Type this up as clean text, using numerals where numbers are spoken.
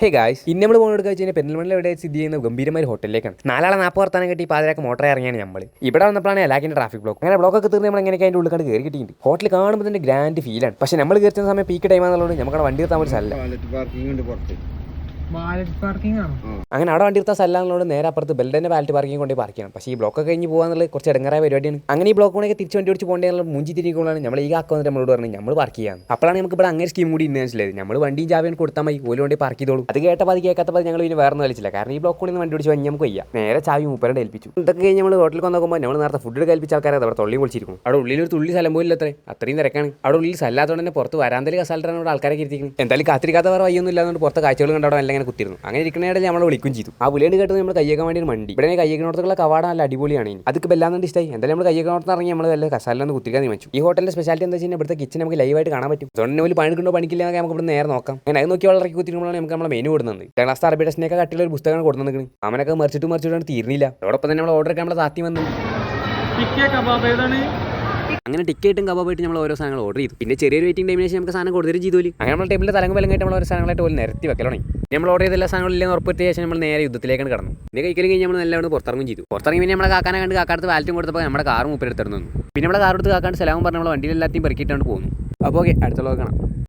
Hey guys, ഇന്ന് നമ്മൾ പോകുന്നത് വെച്ച് കഴിഞ്ഞാൽ പെരിന്തൽമണ്ണയിൽ എവിടെ സ്ഥിതി ചെയ്യുന്ന ഗംഭീരമായ ഹോട്ടലിലേക്കാണ്. 4:40 വർത്താനം കെട്ടി പാതിരാക്ക് മോട്ടർ ഇറങ്ങിയാണ് നമ്മൾ. ഇവിടെ വന്നപ്പോഴാണ് എല്ലാക്കിൻ്റെ ട്രാഫിക് ബ്ലോക്ക്. അങ്ങനെ ബ്ലോക്കൊക്കെ തീർന്ന് നമ്മൾ എങ്ങനെയൊക്കെ അതിൻ്റെ ഉള്ളിൽ കണ്ട് കയറി കിട്ടിയിട്ടുണ്ട്. ഹോട്ടൽ കാണുമ്പോൾ തന്നെ ഗ്രാൻഡ് ഫീലാണ്. പക്ഷേ നമ്മൾ കയറുന്ന സമയം പീക്ക് ടൈം ആണെന്നുള്ളത് നമുക്ക് വണ്ടി നിർത്താൻ ഒരു സ്ഥലം. അങ്ങനെ അവിടെ വണ്ടി നിർത്താൻ സ്ഥലങ്ങളോട് നേരെ അപ്പുറത്ത് ബെൽഡിന്റെ വാലറ്റ് പാർക്കിംഗ് കൊണ്ട് പാർക്ക് ചെയ്യണം. പക്ഷേ ഈ ബ്ലോക്ക് കഴിഞ്ഞ് പോകാന്നുള്ളത് കുറച്ച് ഇടങ്ങറായ പരിപാടിയാണ്. അങ്ങനെ ഈ ബ്ലോക്ക് കൊണ്ടൊക്കെ തിരിച്ച് വണ്ടി ഓടിച്ച് പോകേണ്ടത് മുഞ്ചി തിരിക്കുമ്പോഴാണ് നമ്മൾ ഈ ആക്കുന്നിട്ട് നമ്മളോട് പറഞ്ഞു നമ്മൾ പാർക്ക് ചെയ്യാം. അപ്പോഴാണ് നമുക്ക് ഇവിടെ അങ്ങനെ സ്കീം കൂടി ഇന്ന് മനസ്സിലായത്. നമ്മൾ വണ്ടിയും ചാവിയും കൊടുത്താൽ മതി, ഓല് കൊണ്ട് പാർക്ക് ചെയ്തോളൂ. അത് കേട്ടപ്പോൾ അത് കേൾക്കാത്തപ്പോൾ ഞങ്ങൾ പിന്നെ വേറെ ഒന്നും കളിച്ചില്ല. കാരണം ഈ ബ്ലോക്ക് കൊണ്ട് വണ്ടി ഓടിച്ച് കഴിഞ്ഞാൽ നമുക്ക് വയ്യ. നേരെ ചാവി മൂപ്പരോട് ഏൽപ്പിച്ചു. ഇതൊക്കെ കഴിഞ്ഞ് നമ്മൾ ഹോട്ടലിൽ നോക്കുമ്പോൾ നമ്മൾ നേരത്തെ ഫുഡ് കഴിപ്പിച്ച ആൾക്കാരെ അവിടെ തൊള്ളി പൊളിച്ചിരിക്കും. അവിടെ ഉള്ളിൽ ഒരു തുള്ളി സ്ഥലം പോലും ഇല്ല. അത്രയും തിരക്കാണ്. അവിടെ ഉള്ളിൽ സ്ഥലത്തോടെ തന്നെ പുറത്ത് വരാന്തൽ കസാലിട്ടാണ് ആൾക്കാരൊക്കെ ഇരിക്കുന്നത്. എന്തായാലും കാത്തിരിക്കാത്ത വേറെ വയ്യൊന്നും ഇല്ലാതുകൊണ്ട് പുറത്തെ കാഴ്ചകൾ കണ്ട് അവിടെ എല്ലാം ഇങ്ങനെ കുത്തിയിരുന്നു. അങ്ങനെ ഇരിക്കുന്നതിടയിൽ നമ്മൾ വിളിക്കും ചെയ്തു. ആ വിളിയാണ് കേട്ടത് നമ്മൾ കയ്യേക്കാൻ വേണ്ടി ഒരു മണ്ടി. ഇവിടെ കയ്യേക്കണോടത്തുള്ള കവാട നല്ല അടിപൊളിയാണ്. അതൊക്കെ ബെല്ലാന്ന് ഇഷ്ടമായി. എന്തായാലും നമ്മൾ കയ്യേക്കണോടത്ത് ഇറങ്ങി നമ്മൾ വല്ല കസാലിലൊന്ന് കുത്തിക്കാൻ തീരുമാനിച്ചു. ഈ ഹോട്ടലിന്റെ സ്പെഷ്യാലിറ്റി എന്താ വെച്ചാൽ ഇവിടുത്തെ കിച്ചൺ നമുക്ക് ലൈവായിട്ട് കാണാൻ പറ്റും. അതുകൊണ്ട് വലിയ പണിക്കുണ്ടോ പണിക്കില്ല നമുക്ക് ഇവിടെ നേരെ നോക്കാം. അങ്ങനെ അത് നോക്കി വളരെ കുത്തിക്കുമ്പോഴാണ് നമുക്ക് നമ്മളെ മെനു കൊടുക്കുന്നത്. ക്ലാസ് അറബിഡസിനൊക്കെ കട്ടിയുള്ള ഒരു പുസ്തകമാണ് കൊടുക്കുന്നത്. അവനൊക്കെ മറിച്ചിട്ട് തീർന്നില്ല. അതോടൊപ്പം തന്നെ നമ്മൾ ഓർഡർ ഒക്കെ നമ്മളെ താത്തി വന്നു. അങ്ങനെ ടിക്കറ്റും കബാബായിട്ട് നമ്മൾ ഓരോ സാധനങ്ങൾ ഓർഡർ ചെയ്തു. പിന്നെ ചെറിയൊരു വെയിറ്റിംഗ് ടൈമിന് ശേഷം നമുക്ക് സാധനം കൊടുത്തിട്ട് ചെയ്തു. അങ്ങനെ നമ്മൾ ടൈമിൽ തലങ്ങ് വിലങ്ങായിട്ട് നമ്മൾ ഓരോ സാധനങ്ങളായിട്ട് പോലും നിരത്തി വെക്കലാണ്. നമ്മൾ ഓർഡർ ചെയ്ത എല്ലാ സാധനങ്ങളിലും ഉറപ്പെടുത്തിയ ശേഷം നമ്മൾ നേരെ യുദ്ധത്തിലേക്കാണ് കടന്നു. പിന്നെ കഴിക്കലും കഴിഞ്ഞ് നമ്മൾ എല്ലാവരും പുറത്തിറങ്ങും ചെയ്തു. പുറത്തിറങ്ങി പിന്നെ നമ്മളെ കാക്കാനെ കണ്ട് കാക്കാടത്ത് വാലറ്റും കൊടുത്തപ്പോൾ നമ്മുടെ കാർ മൂപ്പരെടുത്തിരുന്നു. പിന്നെ നമ്മളെ കാർ എടുത്ത് കാക്കാണ്ട് സലാമും പറഞ്ഞ് നമ്മൾ വണ്ടിയിൽ എല്ലാத்தைയും പെറുക്കിയിട്ടാണ് പോകുന്നു. അപ്പോൾ ഓക്കെ, അടുത്തുള്ളത് കാണാം.